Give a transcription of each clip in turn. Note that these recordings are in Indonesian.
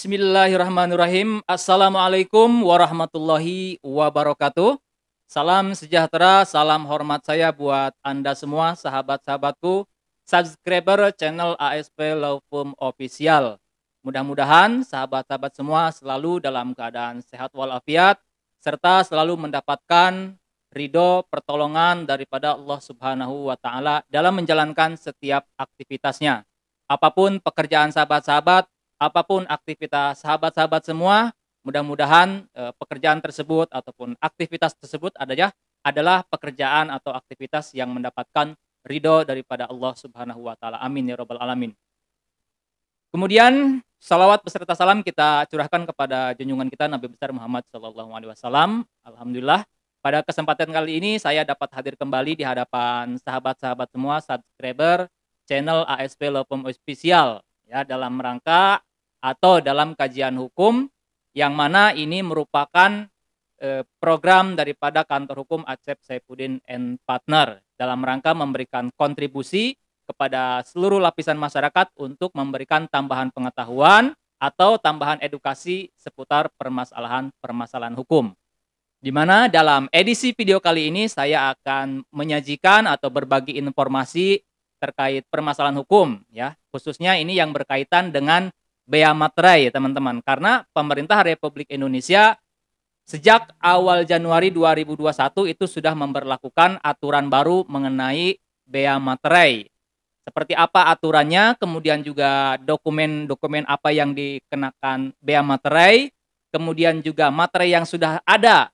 Bismillahirrahmanirrahim. Assalamualaikum warahmatullahi wabarakatuh. Salam sejahtera, salam hormat saya buat Anda semua, sahabat-sahabatku, subscriber channel ASP Lawfum Official. Mudah-mudahan sahabat-sahabat semua selalu dalam keadaan sehat walafiat, serta selalu mendapatkan ridho pertolongan daripada Allah Subhanahu wa Ta'ala dalam menjalankan setiap aktivitasnya. Apapun pekerjaan sahabat-sahabat, apapun aktivitas sahabat-sahabat semua, mudah-mudahan pekerjaan tersebut ataupun aktivitas tersebut adalah pekerjaan atau aktivitas yang mendapatkan ridho daripada Allah Subhanahu wa Ta'ala. Amin ya Rabbal Alamin. Kemudian salawat beserta salam kita curahkan kepada junjungan kita Nabi besar Muhammad SAW. Alhamdulillah, pada kesempatan kali ini saya dapat hadir kembali di hadapan sahabat-sahabat semua subscriber channel ASP Lawfum Official, ya, dalam rangka atau dalam kajian hukum yang mana ini merupakan program daripada kantor hukum Acep Saifuddin and Partner dalam rangka memberikan kontribusi kepada seluruh lapisan masyarakat untuk memberikan tambahan pengetahuan atau tambahan edukasi seputar permasalahan hukum. Di mana dalam edisi video kali ini saya akan menyajikan atau berbagi informasi terkait permasalahan hukum, ya, khususnya ini yang berkaitan dengan bea materai, teman-teman, karena pemerintah Republik Indonesia sejak awal Januari 2021 itu sudah memberlakukan aturan baru mengenai bea materai. Seperti apa aturannya, kemudian juga dokumen-dokumen apa yang dikenakan bea materai, kemudian juga materai yang sudah ada,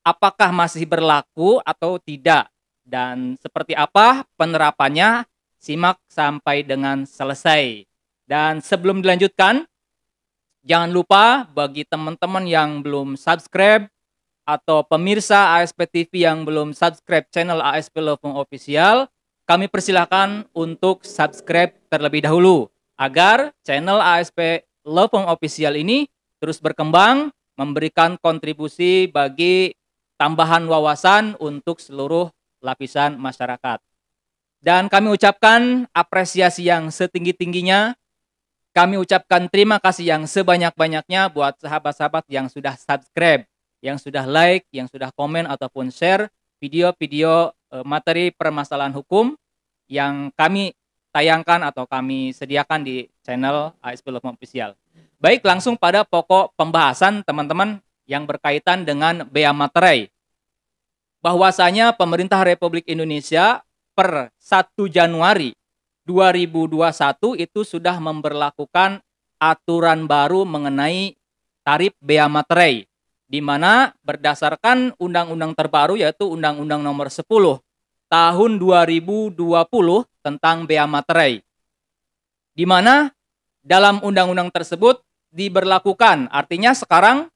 apakah masih berlaku atau tidak, dan seperti apa penerapannya, simak sampai dengan selesai. Dan sebelum dilanjutkan, jangan lupa bagi teman-teman yang belum subscribe atau pemirsa ASP TV yang belum subscribe channel ASP Lawfum Official, kami persilahkan untuk subscribe terlebih dahulu agar channel ASP Lawfum Official ini terus berkembang, memberikan kontribusi bagi tambahan wawasan untuk seluruh lapisan masyarakat. Dan kami ucapkan apresiasi yang setinggi-tingginya. Kami ucapkan terima kasih yang sebanyak-banyaknya buat sahabat-sahabat yang sudah subscribe, yang sudah like, yang sudah komen ataupun share video-video materi permasalahan hukum yang kami tayangkan atau kami sediakan di channel ASP Lawfum Official. Baik, langsung pada pokok pembahasan teman-teman yang berkaitan dengan bea materai. Bahwasanya pemerintah Republik Indonesia per 1 Januari 2021 itu sudah memberlakukan aturan baru mengenai tarif bea materai, di mana berdasarkan undang-undang terbaru yaitu Undang-Undang Nomor 10 Tahun 2020 tentang bea materai, di mana dalam undang-undang tersebut diberlakukan, artinya sekarang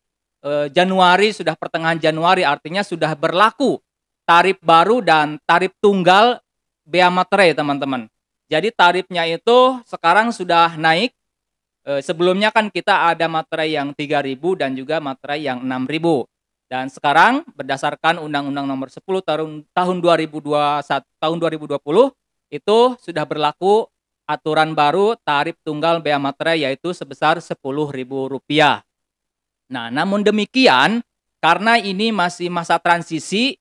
Januari, sudah pertengahan Januari, artinya sudah berlaku tarif baru dan tarif tunggal bea materai, teman-teman. Jadi tarifnya itu sekarang sudah naik. Sebelumnya kan kita ada materai yang 3.000 dan juga materai yang 6.000. Dan sekarang berdasarkan Undang-Undang Nomor 10 tahun 2020 itu sudah berlaku aturan baru tarif tunggal bea materai yaitu sebesar Rp10.000. Nah, namun demikian karena ini masih masa transisi,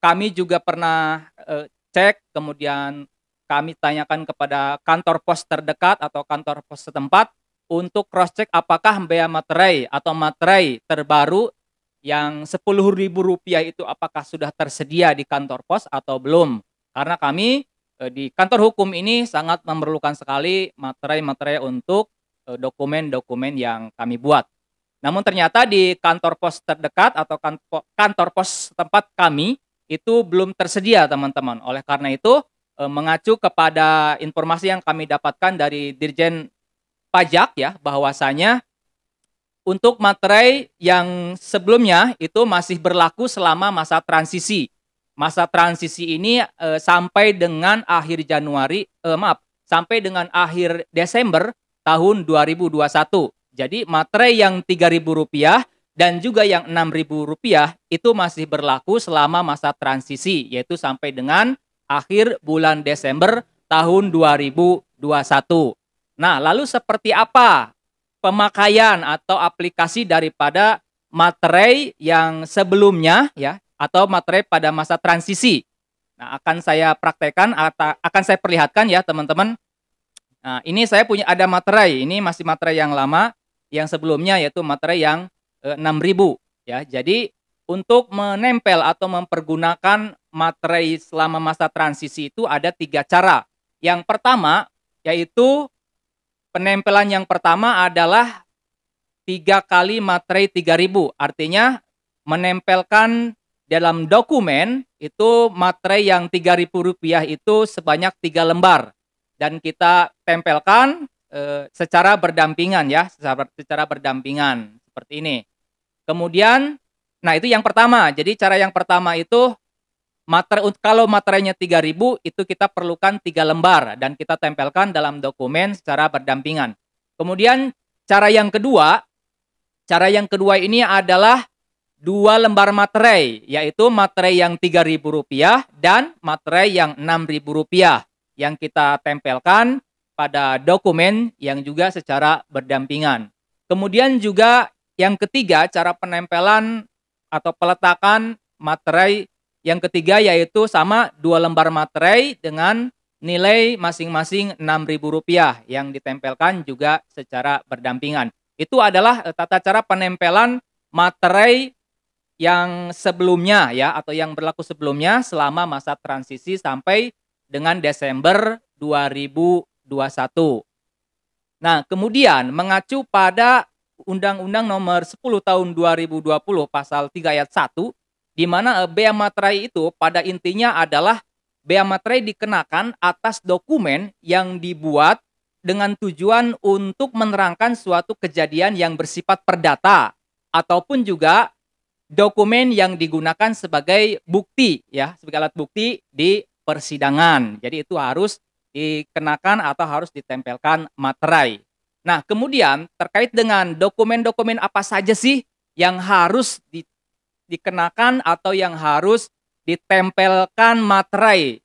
kami juga pernah cek, kemudian kami tanyakan kepada kantor pos terdekat atau kantor pos setempat untuk cross check apakah bea materai atau materai terbaru yang Rp10.000 itu apakah sudah tersedia di kantor pos atau belum. Karena kami di kantor hukum ini sangat memerlukan sekali materai-materai untuk dokumen-dokumen yang kami buat. Namun ternyata di kantor pos terdekat atau kantor pos setempat kami itu belum tersedia, teman-teman. Oleh karena itu mengacu kepada informasi yang kami dapatkan dari Dirjen Pajak, ya, bahwasanya untuk materai yang sebelumnya itu masih berlaku selama masa transisi. Masa transisi ini sampai dengan akhir sampai dengan akhir Desember tahun 2021. Jadi materai yang Rp3.000 dan juga yang Rp6.000 itu masih berlaku selama masa transisi, yaitu sampai dengan akhir bulan Desember tahun 2021. Nah, lalu seperti apa pemakaian atau aplikasi daripada materai yang sebelumnya ya, atau materai pada masa transisi. Nah, akan saya praktekkan atau akan saya perlihatkan ya teman-teman. Nah, ini saya punya ada materai, ini masih materai yang lama, yang sebelumnya yaitu materai yang 6.000 ya. Jadi untuk menempel atau mempergunakan materai selama masa transisi itu ada 3 cara. Yang pertama yaitu penempelan yang pertama adalah 3 kali materai 3.000, artinya menempelkan dalam dokumen itu materai yang Rp3.000 itu sebanyak 3 lembar dan kita tempelkan secara berdampingan ya, secara berdampingan seperti ini. Kemudian, nah itu yang pertama. Jadi cara yang pertama itu kalau materainya 3.000 itu kita perlukan 3 lembar dan kita tempelkan dalam dokumen secara berdampingan. Kemudian cara yang kedua ini adalah 2 lembar materai, yaitu materai yang Rp3.000 dan materai yang Rp6.000 yang kita tempelkan pada dokumen yang juga secara berdampingan. Kemudian juga yang ketiga, cara penempelan atau peletakan materai yang ketiga yaitu sama 2 lembar materai dengan nilai masing-masing Rp6.000 yang ditempelkan juga secara berdampingan. Itu adalah tata cara penempelan materai yang sebelumnya ya, atau yang berlaku sebelumnya selama masa transisi sampai dengan Desember 2021. Nah, kemudian mengacu pada Undang-Undang Nomor 10 Tahun 2020 Pasal 3 Ayat 1, di mana bea materai itu pada intinya adalah bea materai dikenakan atas dokumen yang dibuat dengan tujuan untuk menerangkan suatu kejadian yang bersifat perdata ataupun juga dokumen yang digunakan sebagai bukti ya, sebagai alat bukti di persidangan. Jadi itu harus dikenakan atau harus ditempelkan materai. Nah, kemudian terkait dengan dokumen-dokumen apa saja sih yang harus dikenakan atau yang harus ditempelkan materai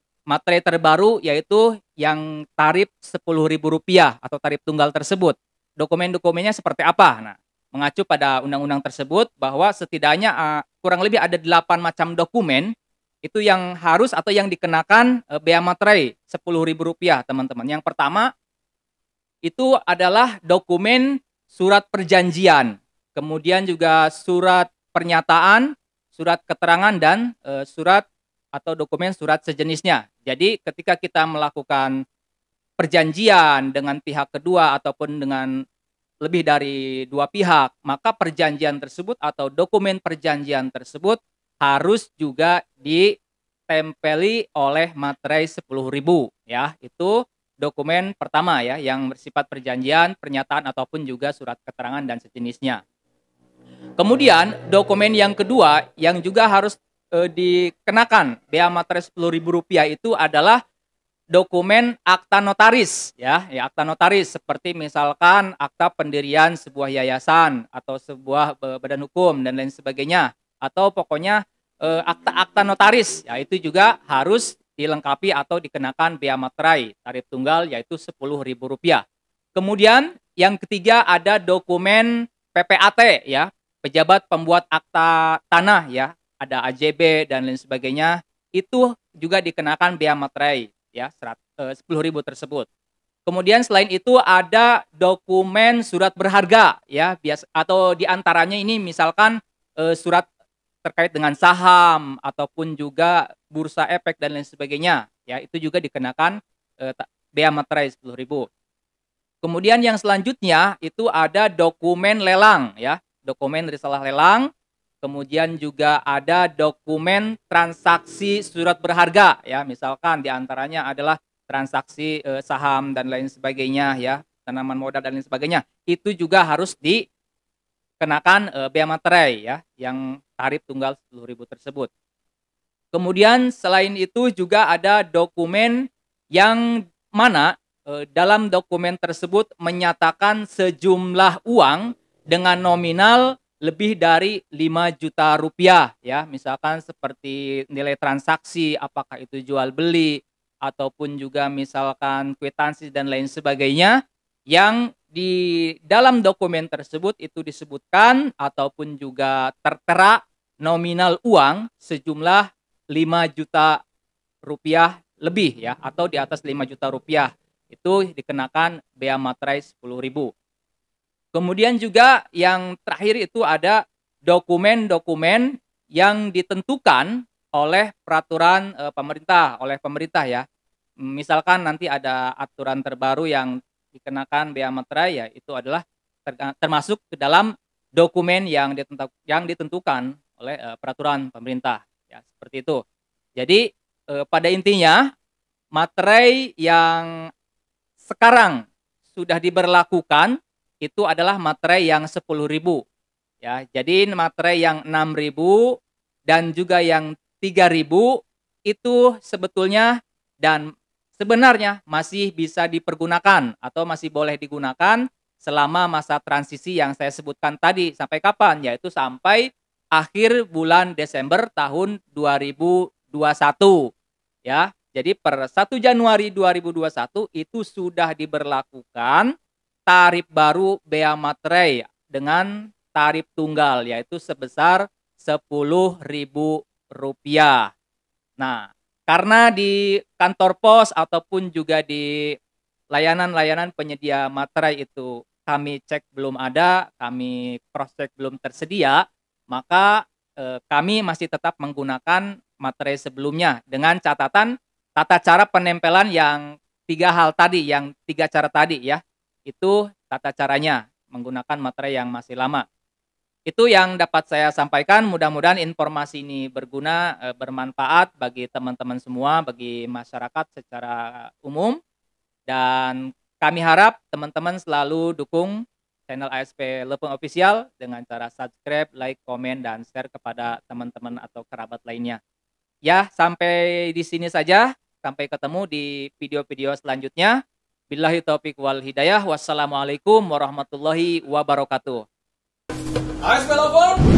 terbaru, yaitu yang tarif Rp10.000 atau tarif tunggal tersebut. Dokumen-dokumennya seperti apa? Nah, mengacu pada undang-undang tersebut bahwa setidaknya kurang lebih ada 8 macam dokumen itu yang harus atau yang dikenakan bea materai Rp10.000, teman-teman. Yang pertama itu adalah dokumen surat perjanjian, kemudian juga surat pernyataan, surat keterangan, dan surat atau dokumen surat sejenisnya. Jadi ketika kita melakukan perjanjian dengan pihak kedua ataupun dengan lebih dari 2 pihak, maka perjanjian tersebut atau dokumen perjanjian tersebut harus juga ditempeli oleh materai Rp10.000 ya. Itu dokumen pertama ya, yang bersifat perjanjian, pernyataan ataupun juga surat keterangan dan sejenisnya. Kemudian dokumen yang kedua yang juga harus dikenakan bea materai Rp10.000 itu adalah dokumen akta notaris ya, akta notaris seperti misalkan akta pendirian sebuah yayasan atau sebuah badan hukum dan lain sebagainya, atau pokoknya akta-akta notaris ya, itu juga harus dilengkapi atau dikenakan bea materai tarif tunggal yaitu Rp10.000. Kemudian yang ketiga ada dokumen PPAT ya, pejabat pembuat akta tanah ya, ada AJB dan lain sebagainya, itu juga dikenakan bea materai ya, Rp10.000 tersebut. Kemudian selain itu ada dokumen surat berharga ya, atau diantaranya ini misalkan surat terkait dengan saham ataupun juga bursa efek dan lain sebagainya ya, itu juga dikenakan bea materai Rp10.000. Kemudian yang selanjutnya itu ada dokumen lelang ya, dokumen risalah lelang. Kemudian juga ada dokumen transaksi surat berharga ya, misalkan diantaranya adalah transaksi saham dan lain sebagainya ya, tanaman modal dan lain sebagainya. Itu juga harus dikenakan bea materai ya, yang tarif tunggal Rp10.000 tersebut. Kemudian selain itu juga ada dokumen yang mana dalam dokumen tersebut menyatakan sejumlah uang dengan nominal lebih dari Rp5 juta ya, misalkan seperti nilai transaksi, apakah itu jual beli ataupun juga misalkan kwitansi dan lain sebagainya yang di dalam dokumen tersebut itu disebutkan ataupun juga tertera nominal uang sejumlah 5 juta rupiah lebih ya, atau di atas 5 juta rupiah itu dikenakan bea materai 10.000. Kemudian juga yang terakhir itu ada dokumen-dokumen yang ditentukan oleh peraturan oleh pemerintah ya. Misalkan nanti ada aturan terbaru yang dikenakan bea materai ya, itu adalah termasuk ke dalam dokumen yang ditentukan oleh peraturan pemerintah ya, seperti itu. Jadi pada intinya materai yang sekarang sudah diberlakukan itu adalah materai yang 10.000 ya. Jadi materai yang 6.000 dan juga yang 3.000 itu sebetulnya dan sebenarnya masih bisa dipergunakan atau masih boleh digunakan selama masa transisi yang saya sebutkan tadi. Sampai kapan? Yaitu sampai akhir bulan Desember tahun 2021 ya. Jadi per 1 Januari 2021 itu sudah diberlakukan tarif baru bea materai dengan tarif tunggal yaitu sebesar Rp10.000. Nah, karena di kantor pos ataupun juga di layanan-layanan penyedia materai itu kami cek belum ada, kami cross check belum tersedia, maka kami masih tetap menggunakan materai sebelumnya dengan catatan tata cara penempelan yang 3 cara tadi ya. Itu tata caranya menggunakan materai yang masih lama. Itu yang dapat saya sampaikan, mudah-mudahan informasi ini berguna, bermanfaat bagi teman-teman semua, bagi masyarakat secara umum. Dan kami harap teman-teman selalu dukung channel ASP Lepeng Official dengan cara subscribe, like, komen, dan share kepada teman-teman atau kerabat lainnya. Ya, sampai di sini saja. Sampai ketemu di video-video selanjutnya. Billahi taufiq wal hidayah. Wassalamualaikum warahmatullahi wabarakatuh. ASP Lepeng